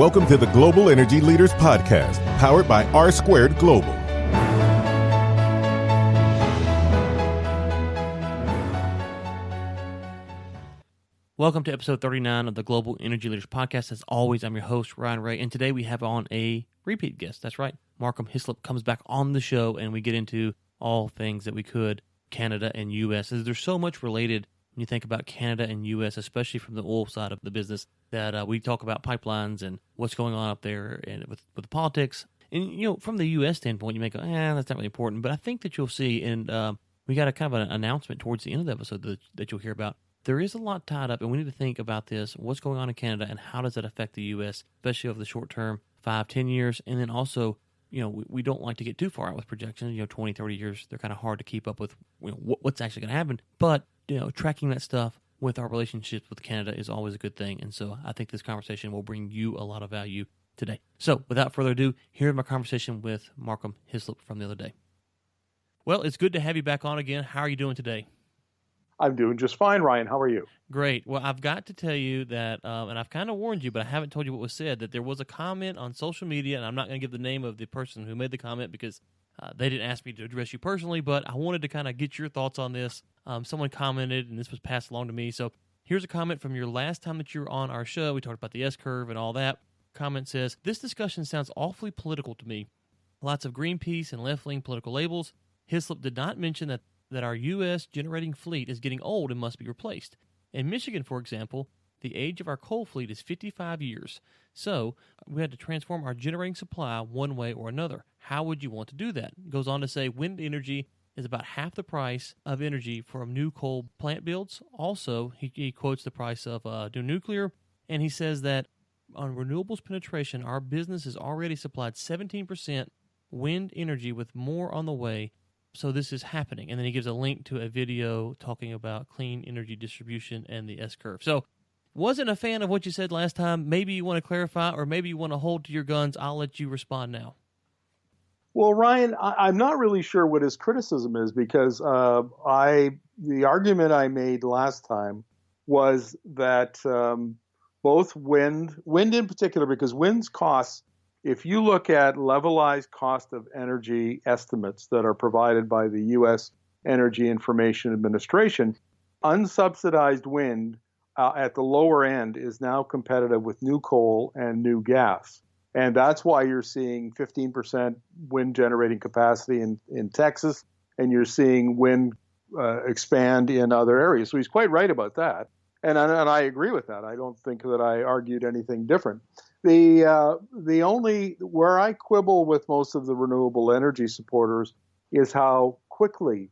Welcome to the Global Energy Leaders Podcast, powered by R Squared Global. Welcome to episode 39 of the Global Energy Leaders Podcast. As always, I'm your host, Ryan Ray, and today we have on a repeat guest. That's right. Markham Hislop comes back on the show, and we get into all things that we could, Canada and U.S. As there's so much related when you think about Canada and U.S., especially from the oil side of the business, that we talk about pipelines and what's going on up there and with the politics. And, you know, from the U.S. standpoint, you may go, that's not really important. But I think that you'll see, and we got a kind of an announcement towards the end of the episode that you'll hear about. There is a lot tied up, and we need to think about this, what's going on in Canada, and how does that affect the U.S., especially over the short term, 5-10 years. And then also, you know, we don't like to get too far out with projections. 20, 30 years, they're kind of hard to keep up with what's actually going to happen. But, tracking that stuff with our relationships with Canada is always a good thing. And so I think this conversation will bring you a lot of value today. So without further ado, here's my conversation with Markham Hislop from the other day. Well, it's good to have you back on again. How are you doing today? I'm doing just fine, Ryan. How are you? Great. Well, I've got to tell you that, and I've kind of warned you, but I haven't told you what was said, that there was a comment on social media, and I'm not going to give the name of the person who made the comment because they didn't ask me to address you personally, but I wanted to kind of get your thoughts on this. Someone commented, and this was passed along to me. So here's a comment from your last time that you were on our show. We talked about the S-curve and all that. Comment says, "This discussion sounds awfully political to me. Lots of Greenpeace and left-wing political labels. Hislop did not mention that our U.S. generating fleet is getting old and must be replaced. In Michigan, for example, the age of our coal fleet is 55 years. So we had to transform our generating supply one way or another. How would you want to do that?" It goes on to say wind energy is about half the price of energy for new coal plant builds. Also, he quotes the price of new nuclear, and he says that on renewables penetration, our business has already supplied 17% wind energy with more on the way. So this is happening. And then he gives a link to a video talking about clean energy distribution and the S-curve. So wasn't a fan of what you said last time. Maybe you want to clarify, or maybe you want to hold to your guns. I'll let you respond now. Well, Ryan, I'm not really sure what his criticism is because the argument I made last time was that both wind in particular, because wind's costs, if you look at levelized cost of energy estimates that are provided by the U.S. Energy Information Administration, unsubsidized wind at the lower end is now competitive with new coal and new gas. And that's why you're seeing 15% wind generating capacity in Texas, and you're seeing wind expand in other areas. So he's quite right about that. And I agree with that. I don't think that I argued anything different. The only where I quibble with most of the renewable energy supporters is how quickly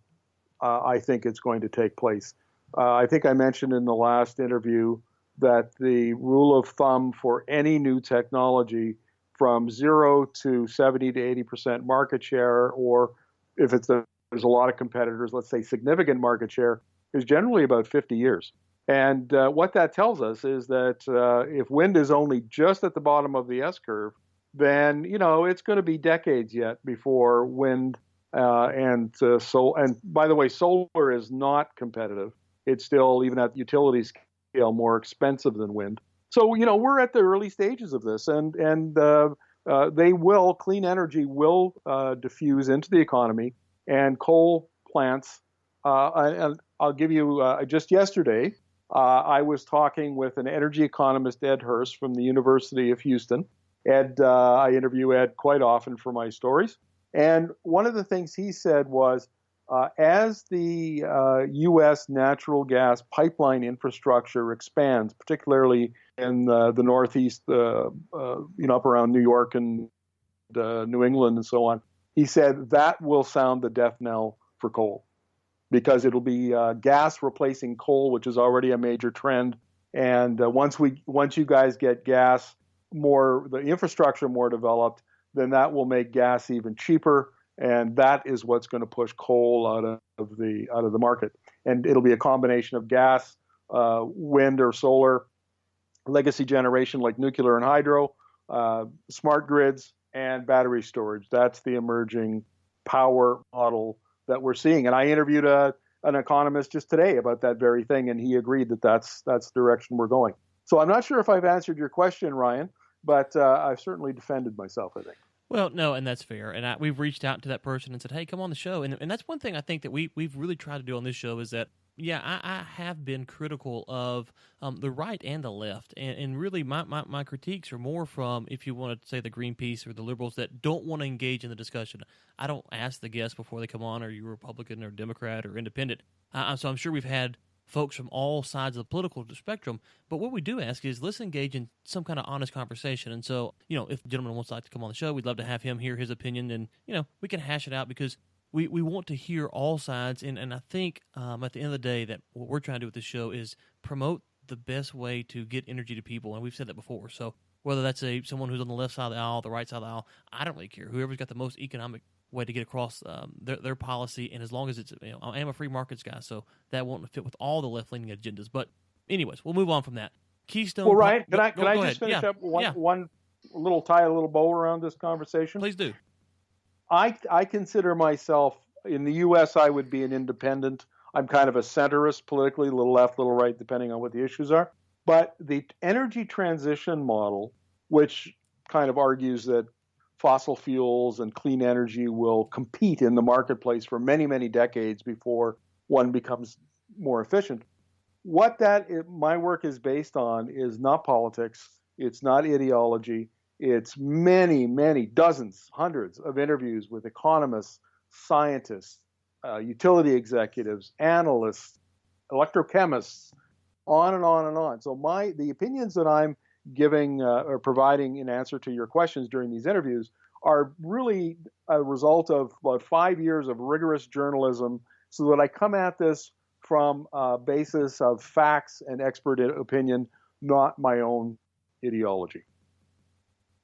I think it's going to take place. I think I mentioned in the last interview that the rule of thumb for any new technology from 0 to 70 to 80% market share, or if there's a lot of competitors, let's say significant market share, is generally about 50 years. And what that tells us is that if wind is only just at the bottom of the S-curve, then, it's going to be decades yet before wind and by the way, solar is not competitive. It's still, even at the utility scale, more expensive than wind. So, we're at the early stages of this, and clean energy will diffuse into the economy, and coal plants, and I'll give you, just yesterday, I was talking with an energy economist, Ed Hurst, from the University of Houston. I interview Ed quite often for my stories. And one of the things he said was, as the U.S. natural gas pipeline infrastructure expands, particularly in the Northeast, up around New York and New England and so on, he said that will sound the death knell for coal, because it'll be gas replacing coal, which is already a major trend. And once you guys get gas the infrastructure more developed, then that will make gas even cheaper. And that is what's going to push coal out of the market. And it'll be a combination of gas, wind or solar, legacy generation like nuclear and hydro, smart grids, and battery storage. That's the emerging power model that we're seeing. And I interviewed an economist just today about that very thing, and he agreed that that's the direction we're going. So I'm not sure if I've answered your question, Ryan. but I've certainly defended myself, I think. Well, no, and that's fair. And we've reached out to that person and said, hey, come on the show. And that's one thing I think that we've really tried to do on this show is that, yeah, I have been critical of the right and the left. And really my critiques are more from, if you want to say, the Greenpeace or the liberals that don't want to engage in the discussion. I don't ask the guests before they come on, are you Republican or Democrat or Independent? So I'm sure we've had folks from all sides of the political spectrum, but what we do ask is let's engage in some kind of honest conversation. And so, if the gentleman wants to come on the show, we'd love to have him hear his opinion, and we can hash it out because we want to hear all sides. And I think at the end of the day that what we're trying to do with this show is promote the best way to get energy to people, and we've said that before. So whether that's someone who's on the left side of the aisle, the right side of the aisle, I don't really care. Whoever's got the most economic way to get across their policy, and as long as it's, I am a free markets guy, so that won't fit with all the left-leaning agendas. But anyways, we'll move on from that. Keystone. Well, Ryan, can I go just ahead. finish up one tie a little bow around this conversation? Please do. I consider myself, in the U.S., I would be an independent. I'm kind of a centrist politically, a little left, a little right, depending on what the issues are. But the energy transition model, which kind of argues that fossil fuels and clean energy will compete in the marketplace for many, many decades before one becomes more efficient. What my work is based on is not politics. It's not ideology. It's many, many dozens, hundreds of interviews with economists, scientists, utility executives, analysts, electrochemists, on and on and on. So the opinions that I'm giving or providing in answer to your questions during these interviews are really a result of about 5 years of rigorous journalism, so that I come at this from a basis of facts and expert opinion, not my own ideology.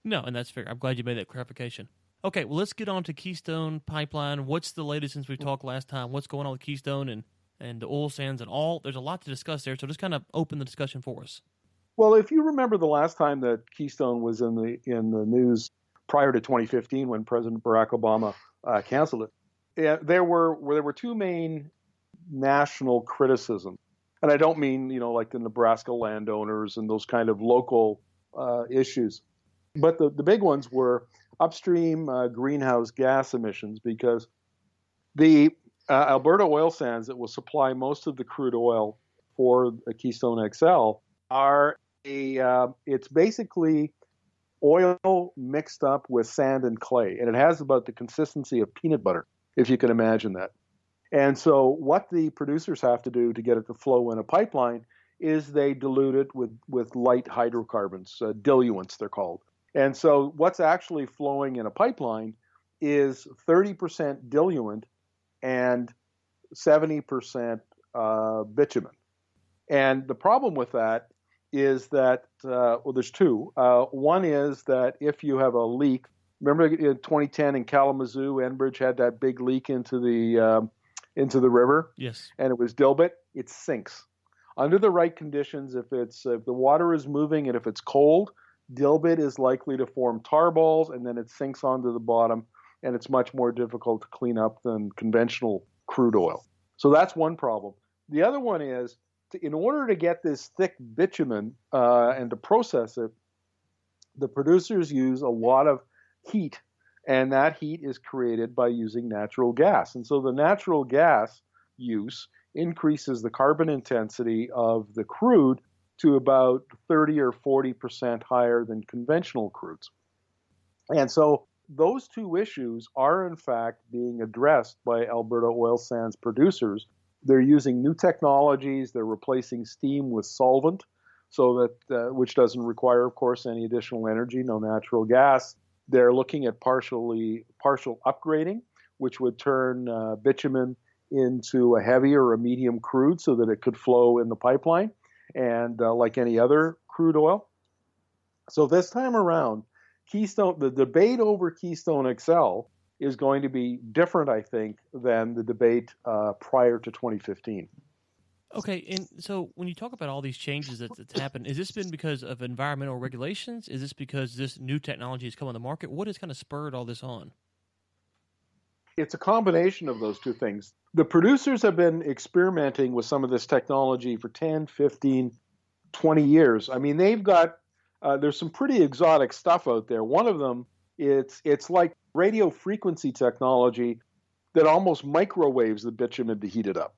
No, and that's fair. I'm glad you made that clarification. Okay, well, let's get on to Keystone Pipeline. What's the latest since we talked last time? What's going on with Keystone and the oil sands and all? There's a lot to discuss there, so just kind of open the discussion for us. Well, if you remember the last time that Keystone was in the news prior to 2015, when President Barack Obama canceled it, there were two main national criticisms, and I don't mean like the Nebraska landowners and those kind of local issues, but the big ones were upstream greenhouse gas emissions, because the Alberta oil sands that will supply most of the crude oil for Keystone XL it's basically oil mixed up with sand and clay, and it has about the consistency of peanut butter, if you can imagine that. And so what the producers have to do to get it to flow in a pipeline is they dilute it with light hydrocarbons, diluents they're called. And so what's actually flowing in a pipeline is 30% diluent and 70% bitumen. And the problem with that is that, there's two. One is that if you have a leak, remember in 2010 in Kalamazoo, Enbridge had that big leak into the river? Yes. And it was dilbit, it sinks. Under the right conditions, if the water is moving and if it's cold, dilbit is likely to form tar balls, and then it sinks onto the bottom, and it's much more difficult to clean up than conventional crude oil. So that's one problem. The other one is, in order to get this thick bitumen and to process it, the producers use a lot of heat, and that heat is created by using natural gas. And so the natural gas use increases the carbon intensity of the crude to about 30 or 40% higher than conventional crudes. And so those two issues are, in fact, being addressed by Alberta oil sands producers. They're using new technologies. They're replacing steam with solvent, so that which doesn't require, of course, any additional energy, no natural gas. They're looking at partial upgrading, which would turn bitumen into a heavy or a medium crude so that it could flow in the pipeline, and like any other crude oil. So this time around, the debate over Keystone XL is going to be different, I think, than the debate prior to 2015. Okay, and so when you talk about all these changes that's happened, has this been because of environmental regulations? Is this because this new technology has come on the market? What has kind of spurred all this on? It's a combination of those two things. The producers have been experimenting with some of this technology for 10, 15, 20 years. I mean, they've got there's some pretty exotic stuff out there. One of them, it's like radio frequency technology that almost microwaves the bitumen to heat it up.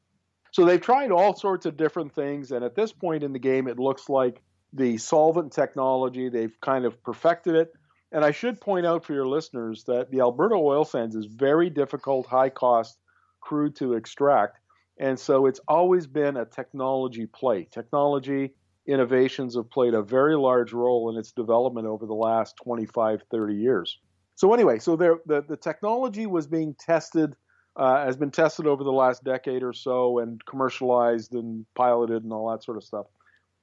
So they've tried all sorts of different things, and at this point in the game, it looks like the solvent technology, they've kind of perfected it. And I should point out for your listeners that the Alberta oil sands is very difficult, high-cost crude to extract, and so it's always been a technology play. Technology innovations have played a very large role in its development over the last 25, 30 years. So anyway, so the technology was being tested, has been tested over the last decade or so and commercialized and piloted and all that sort of stuff.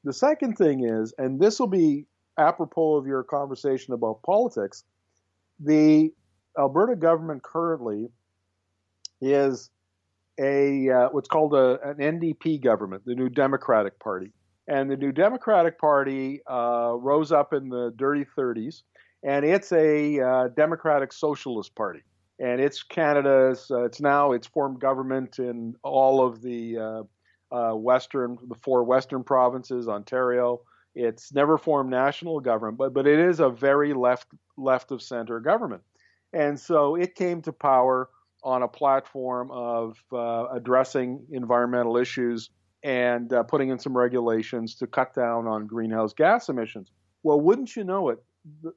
The second thing is, and this will be apropos of your conversation about politics, the Alberta government currently is what's called an NDP government, the New Democratic Party. And the New Democratic Party rose up in the dirty 30s, and it's a democratic socialist party. And it's Canada's, it's formed government in all of the four western provinces, Ontario. It's never formed national government, but it is a very left of center government. And so it came to power on a platform of addressing environmental issues and putting in some regulations to cut down on greenhouse gas emissions. Well, wouldn't you know it,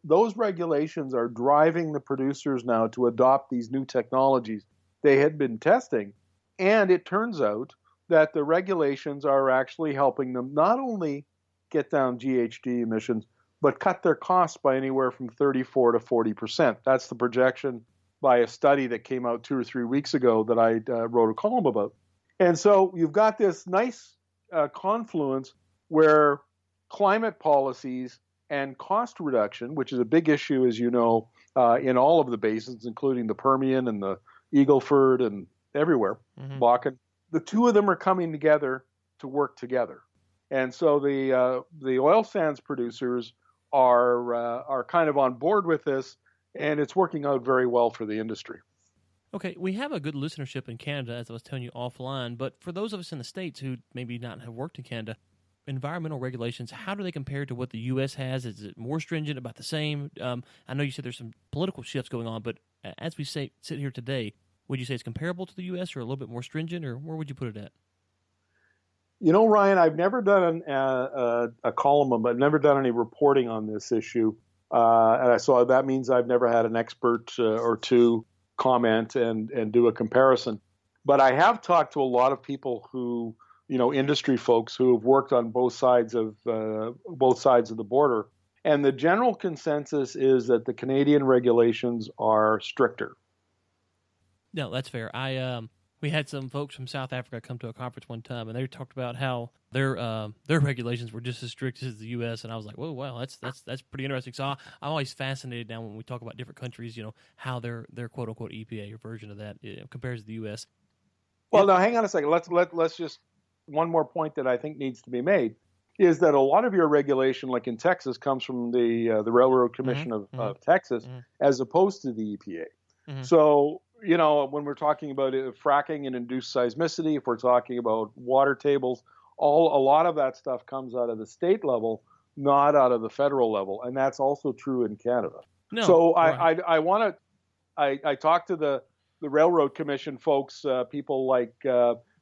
those regulations are driving the producers now to adopt these new technologies they had been testing. And it turns out that the regulations are actually helping them not only get down GHG emissions, but cut their costs by anywhere from 34 to 40%. That's the projection by a study that came out 2 or 3 weeks ago that I wrote a column about. And so you've got this nice confluence where climate policies and cost reduction, which is a big issue, as you know, in all of the basins, including the Permian and the Eagle Ford and everywhere, Bakken, the two of them are coming together to work together. And so the oil sands producers are kind of on board with this, and it's working out very well for the industry. Okay, we have a good listenership in Canada, as I was telling you offline, but for those of us in the States who maybe not have worked in Canada, environmental regulations, how do they compare to what the U.S. has? Is it more stringent, about the same? I know you said there's some political shifts going on, but as we sit here today, would you say it's comparable to the U.S. or a little bit more stringent, or where would you put it at? You know, Ryan, I've never done a column, but I've never done any reporting on this issue. And so that means I've never had an expert or two comment and do a comparison. But I have talked to a lot of people who, industry folks who have worked on both sides of the border. And the general consensus is that the Canadian regulations are stricter. No, that's fair. We had some folks from South Africa come to a conference one time, and they talked about how their regulations were just as strict as the U.S. And I was like, "Whoa, wow, that's pretty interesting." So I'm always fascinated now when we talk about different countries, how their quote unquote EPA or version of that compares to the U.S. Well, now hang on a second. Let's just one more point that I think needs to be made is that a lot of your regulation, like in Texas, comes from the Railroad Commission of Texas, as opposed to the EPA. So, when we're talking about fracking and induced seismicity, if we're talking about water tables, a lot of that stuff comes out of the state level, not out of the federal level, and that's also true in Canada. No, so right. I talked to the Railroad Commission folks, people like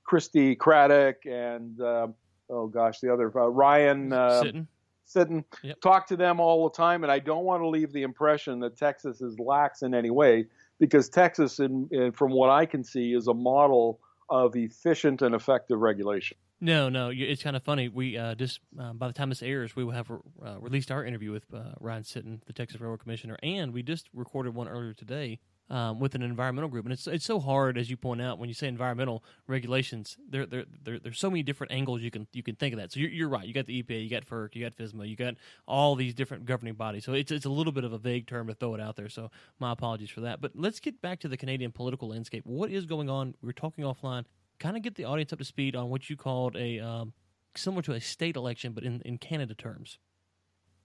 Christy Craddock and the other Ryan Sitten. Yep. Talk to them all the time, and I don't want to leave the impression that Texas is lax in any way, because Texas, from what I can see, is a model of efficient and effective regulation. No, it's kind of funny. We just by the time this airs, we will have released our interview with Ryan Sitten, the Texas Railroad Commissioner, and we just recorded one earlier today with an environmental group. And it's so hard, as you point out, when you say environmental regulations. There's so many different angles you can think of that. So you're right. You got the EPA, you got FERC, you got FSMA, you got all these different governing bodies. So it's a little bit of a vague term to throw it out there. So my apologies for that. But let's get back to the Canadian political landscape. What is going on? We were talking offline. Kind of get the audience up to speed on what you called a similar to a state election, but in Canada terms.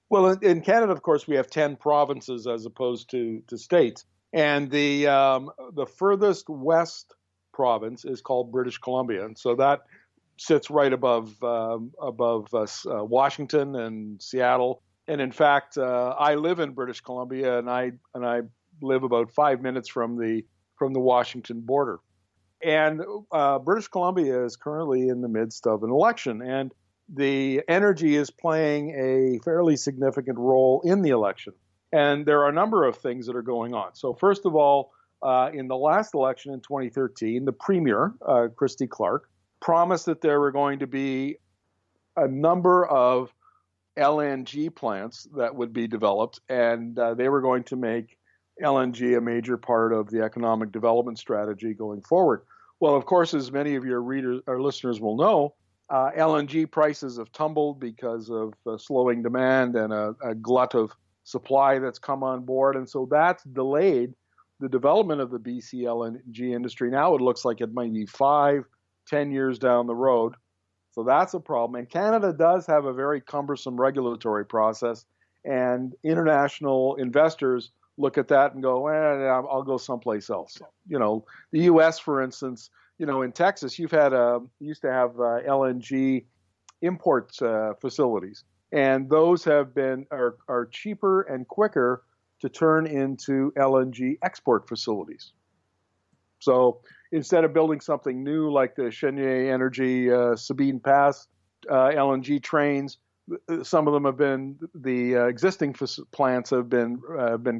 Well, in Canada, of course, we have 10 provinces as opposed to states. And the furthest west province is called British Columbia. And so that sits right above Washington and Seattle. And in fact, I live in British Columbia, and I live about 5 minutes from the Washington border. And British Columbia is currently in the midst of an election, and the energy is playing a fairly significant role in the election. And there are a number of things that are going on. So first of all, in the last election in 2013, the Premier, Christy Clark, promised that there were going to be a number of LNG plants that would be developed, and they were going to make LNG a major part of the economic development strategy going forward. Well, of course, as many of your readers or listeners will know, LNG prices have tumbled because of slowing demand and a glut of supply that's come on board. And so that's delayed the development of the BC LNG industry. Now it looks like it might be 5-10 years down the road. So that's a problem. And Canada does have a very cumbersome regulatory process, and international investors look at that and go, I'll go someplace else. You know, the U.S., for instance, you know, in Texas, used to have LNG import facilities, and those are cheaper and quicker to turn into LNG export facilities. So instead of building something new like the Cheniere Energy Sabine Pass LNG trains, some of them have been the existing plants have been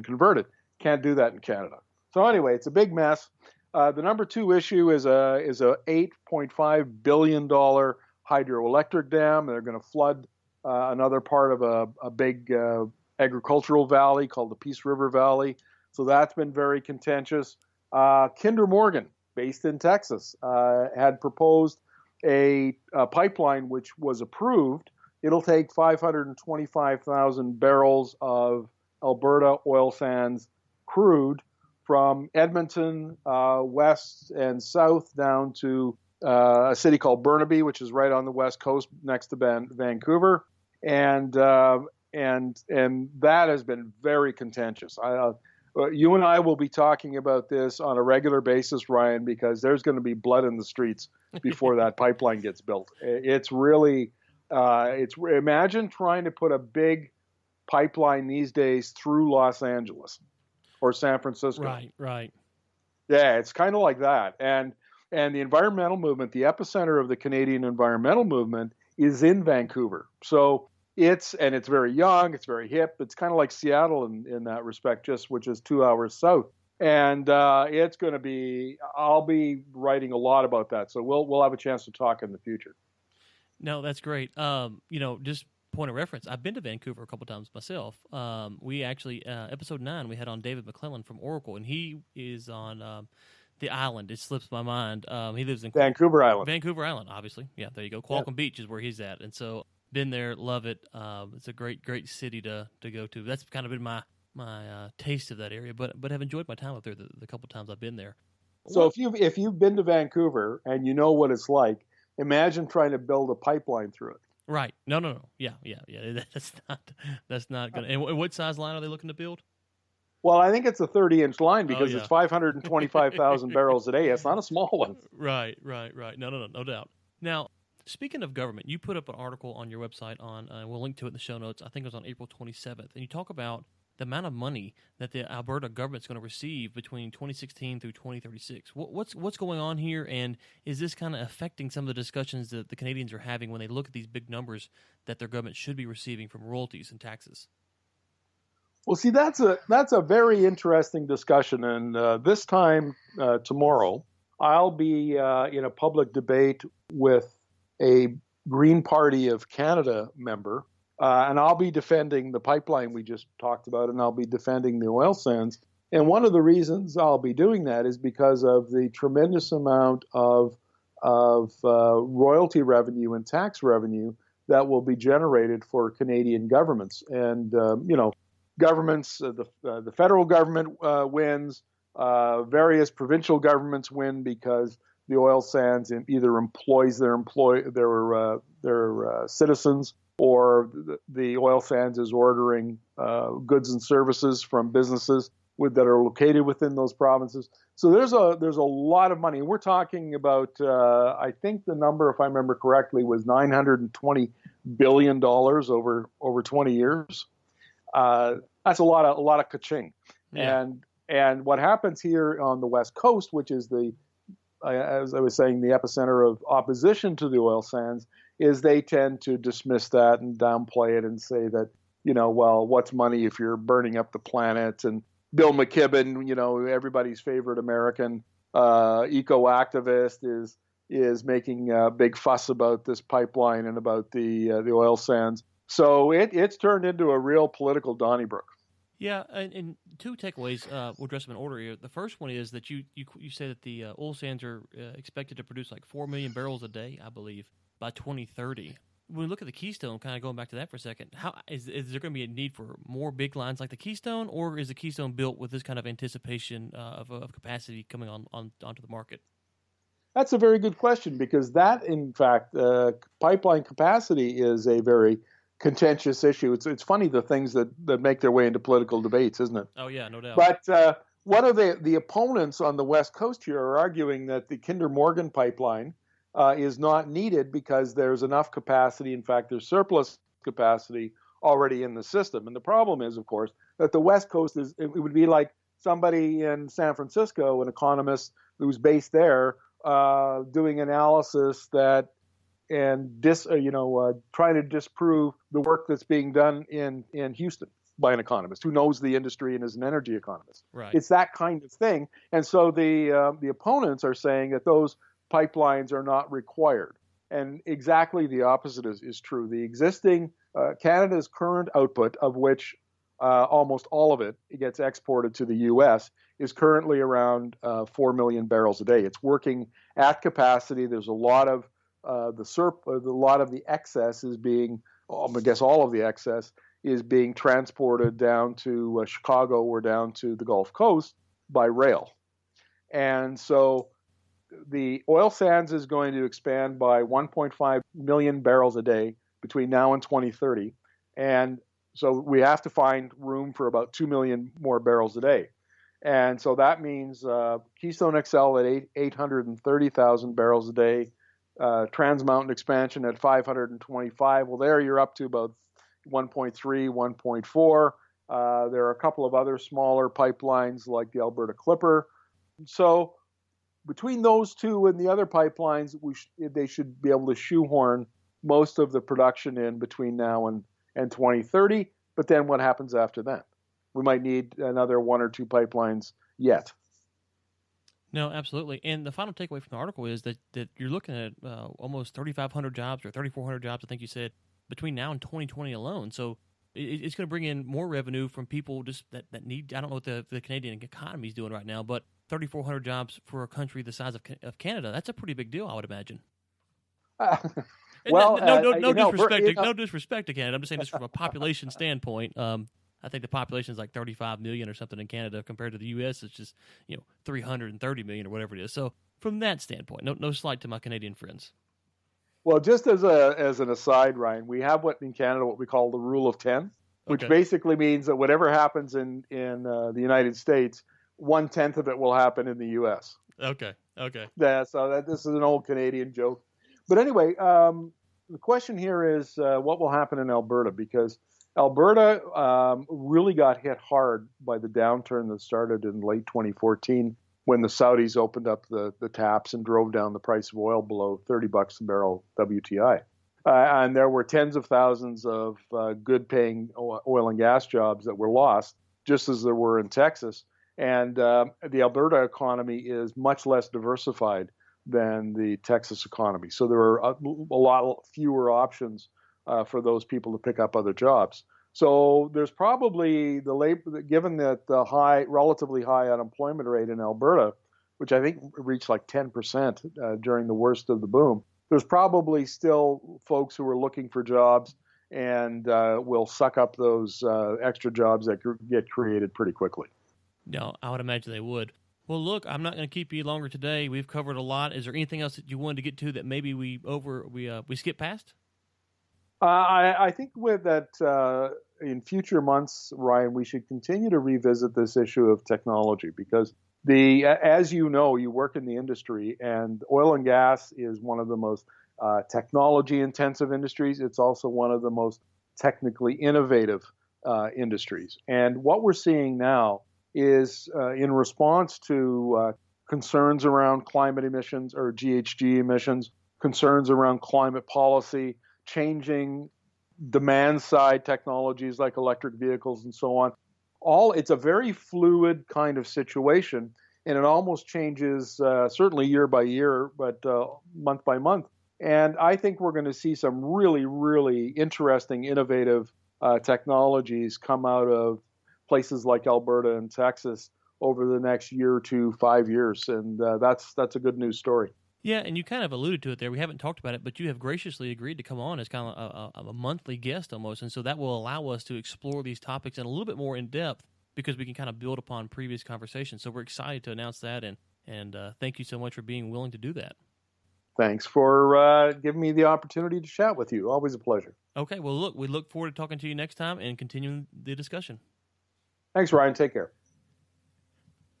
converted. Can't do that in Canada. So anyway, it's a big mess. The number two issue is a $8.5 billion hydroelectric dam. They're going to flood another part of a big agricultural valley called the Peace River Valley. So that's been very contentious. Kinder Morgan, based in Texas, had proposed a pipeline which was approved. It'll take 525,000 barrels of Alberta oil sands crude from Edmonton west and south down to a city called Burnaby, which is right on the west coast next to Vancouver, and that has been very contentious. You and I will be talking about this on a regular basis, Ryan, because there's going to be blood in the streets before that pipeline gets built. It's really, imagine trying to put a big pipeline these days through Los Angeles or San Francisco. Right. Yeah, it's kind of like that. And the environmental movement, the epicenter of the Canadian environmental movement, is in Vancouver. So it's very young, it's very hip. It's kind of like Seattle in that respect, which is 2 hours south. And it's going to be, I'll be writing a lot about that. So we'll have a chance to talk in the future. No, that's great. Just point of reference, I've been to Vancouver a couple times myself. We actually, episode 9, we had on David McClellan from Oracle, and he is on the island. It slips my mind. He lives in Vancouver Island. Vancouver Island, obviously. Yeah, there you go. Qualcomm Beach is where he's at. And so been there, love it. It's a great city to go to. That's kind of been my taste of that area, but have enjoyed my time up there the couple times I've been there. So if you've been to Vancouver and you know what it's like, imagine trying to build a pipeline through it. Right. No. Yeah. That's not going to. And what size line are they looking to build? Well, I think it's a 30-inch line because it's 525,000 barrels a day. It's not a small one. Right. No doubt. Now, speaking of government, you put up an article on your website we'll link to it in the show notes. I think it was on April 27th, and you talk about the amount of money that the Alberta government's going to receive between 2016 through 2036. What's going on here, and is this kind of affecting some of the discussions that the Canadians are having when they look at these big numbers that their government should be receiving from royalties and taxes? Well, see, that's a very interesting discussion, and this time tomorrow, I'll be in a public debate with a Green Party of Canada member, and I'll be defending the pipeline we just talked about, and I'll be defending the oil sands. And one of the reasons I'll be doing that is because of the tremendous amount of royalty revenue and tax revenue that will be generated for Canadian governments. And governments, the federal government wins, various provincial governments win because the oil sands either employs their citizens, or the oil sands is ordering goods and services from businesses that are located within those provinces. So there's a lot of money. We're talking about, I think the number, if I remember correctly, was $920 billion over 20 years. that's a lot of ka-ching. Yeah. And what happens here on the West Coast, which is as I was saying, the epicenter of opposition to the oil sands, is they tend to dismiss that and downplay it and say that, well, what's money if you're burning up the planet? And Bill McKibben, everybody's favorite American eco-activist, is making a big fuss about this pipeline and about the oil sands. So it's turned into a real political Donnybrook. Yeah, and two takeaways. We'll address them in order here. The first one is that you say that the oil sands are expected to produce like 4 million barrels a day, I believe, by 2030. When we look at the Keystone, kind of going back to that for a second, how is there going to be a need for more big lines like the Keystone, or is the Keystone built with this kind of anticipation of capacity coming onto the market? That's a very good question, because that, in fact, pipeline capacity is a very contentious issue. It's funny, the things that make their way into political debates, isn't it? Oh yeah, no doubt. But one of the opponents on the West Coast here are arguing that the Kinder Morgan pipeline is not needed because there's enough capacity. In fact, there's surplus capacity already in the system. And the problem is, of course, that the West Coast it would be like somebody in San Francisco, an economist who's based there, doing analysis that trying to disprove the work that's being done in Houston by an economist who knows the industry and is an energy economist. Right. It's that kind of thing. And so the opponents are saying that those pipelines are not required. And exactly the opposite is true. The existing Canada's current output, of which almost all of it gets exported to the U.S., is currently around 4 million barrels a day. It's working at capacity. There's a lot of the excess is being, I guess all of the excess is being transported down to Chicago or down to the Gulf Coast by rail. And so the oil sands is going to expand by 1.5 million barrels a day between now and 2030. And so we have to find room for about 2 million more barrels a day. And so that means Keystone XL at 830,000 barrels a day, Trans Mountain expansion at 525. Well, there you're up to about 1.3, 1.4. There are a couple of other smaller pipelines like the Alberta Clipper. So between those two and the other pipelines, they should be able to shoehorn most of the production in between now and 2030. But then what happens after that? We might need another one or two pipelines yet. No, absolutely. And the final takeaway from the article is that you're looking at almost 3,500 jobs or 3,400 jobs, I think you said, between now and 2020 alone. So it's going to bring in more revenue from people just that need, I don't know what the Canadian economy is doing right now, but 3,400 jobs for a country the size of Canada, that's a pretty big deal, I would imagine. Well, no disrespect to Canada. I'm just saying this from a population standpoint. I think the population is like 35 million or something in Canada compared to the U.S. It's just 330 million or whatever it is. So from that standpoint, no slight to my Canadian friends. Well, just as an aside, Ryan, we have what in Canada what we call the rule of 10, which basically means that whatever happens in the United States, 1/10 of it will happen in the U.S. Okay. This is an old Canadian joke. But anyway, the question here is what will happen in Alberta, because Alberta really got hit hard by the downturn that started in late 2014 when the Saudis opened up the taps and drove down the price of oil below $30 a barrel WTI. And there were tens of thousands of good-paying oil and gas jobs that were lost, just as there were in Texas. And the Alberta economy is much less diversified than the Texas economy. So there are a lot fewer options for those people to pick up other jobs. So there's probably given that the relatively high unemployment rate in Alberta, which I think reached like 10% during the worst of the boom, there's probably still folks who are looking for jobs and will suck up those extra jobs that get created pretty quickly. No, I would imagine they would. Well, look, I'm not going to keep you longer today. We've covered a lot. Is there anything else that you wanted to get to that maybe we skipped past? I think with that in future months, Ryan, we should continue to revisit this issue of technology, because as you know, you work in the industry, and oil and gas is one of the most technology intensive industries. It's also one of the most technically innovative industries. And what we're seeing now is in response to concerns around climate emissions or GHG emissions, concerns around climate policy, changing demand side technologies like electric vehicles and so on. It's a very fluid kind of situation, and it almost changes certainly year by year, but month by month. And I think we're going to see some really, really interesting, innovative technologies come out of places like Alberta and Texas over the next year to 5 years, and that's a good news story. Yeah, and you kind of alluded to it there. We haven't talked about it, but you have graciously agreed to come on as kind of a monthly guest almost, and so that will allow us to explore these topics in a little bit more in depth because we can kind of build upon previous conversations. So we're excited to announce that, and thank you so much for being willing to do that. Thanks for giving me the opportunity to chat with you. Always a pleasure. Okay, well, look, we look forward to talking to you next time and continuing the discussion. Thanks, Ryan. Take care.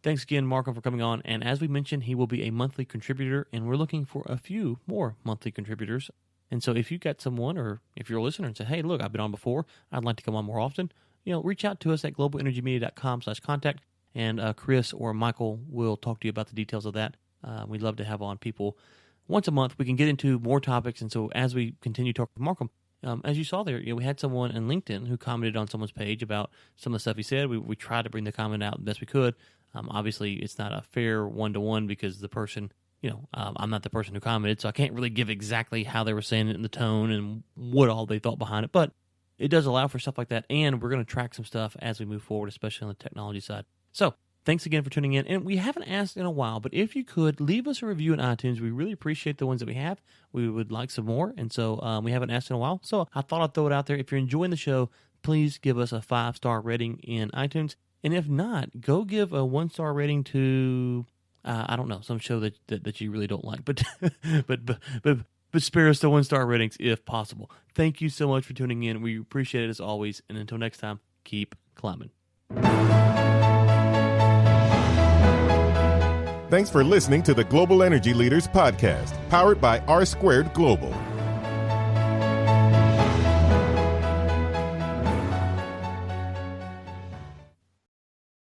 Thanks again, Markham, for coming on. And as we mentioned, he will be a monthly contributor, and we're looking for a few more monthly contributors. And so if you got someone, or if you're a listener and say, hey, look, I've been on before, I'd like to come on more often, reach out to us at globalenergymedia.com/contact, and Chris or Michael will talk to you about the details of that. We'd love to have on people once a month. We can get into more topics, and so as we continue talking with Markham, as you saw there, we had someone in LinkedIn who commented on someone's page about some of the stuff he said. We tried to bring the comment out the best we could. Obviously, it's not a fair one-to-one because the person, I'm not the person who commented, so I can't really give exactly how they were saying it in the tone and what all they thought behind it. But it does allow for stuff like that, and we're going to track some stuff as we move forward, especially on the technology side. So thanks again for tuning in. And we haven't asked in a while, but if you could, leave us a review in iTunes. We really appreciate the ones that we have. We would like some more, and so we haven't asked in a while. So I thought I'd throw it out there. If you're enjoying the show, please give us a 5-star rating in iTunes. And if not, go give a 1-star rating to, I don't know, some show that you really don't like. But spare us the 1-star ratings if possible. Thank you so much for tuning in. We appreciate it as always. And until next time, keep climbing. Thanks for listening to the Global Energy Leaders Podcast, powered by R Squared Global.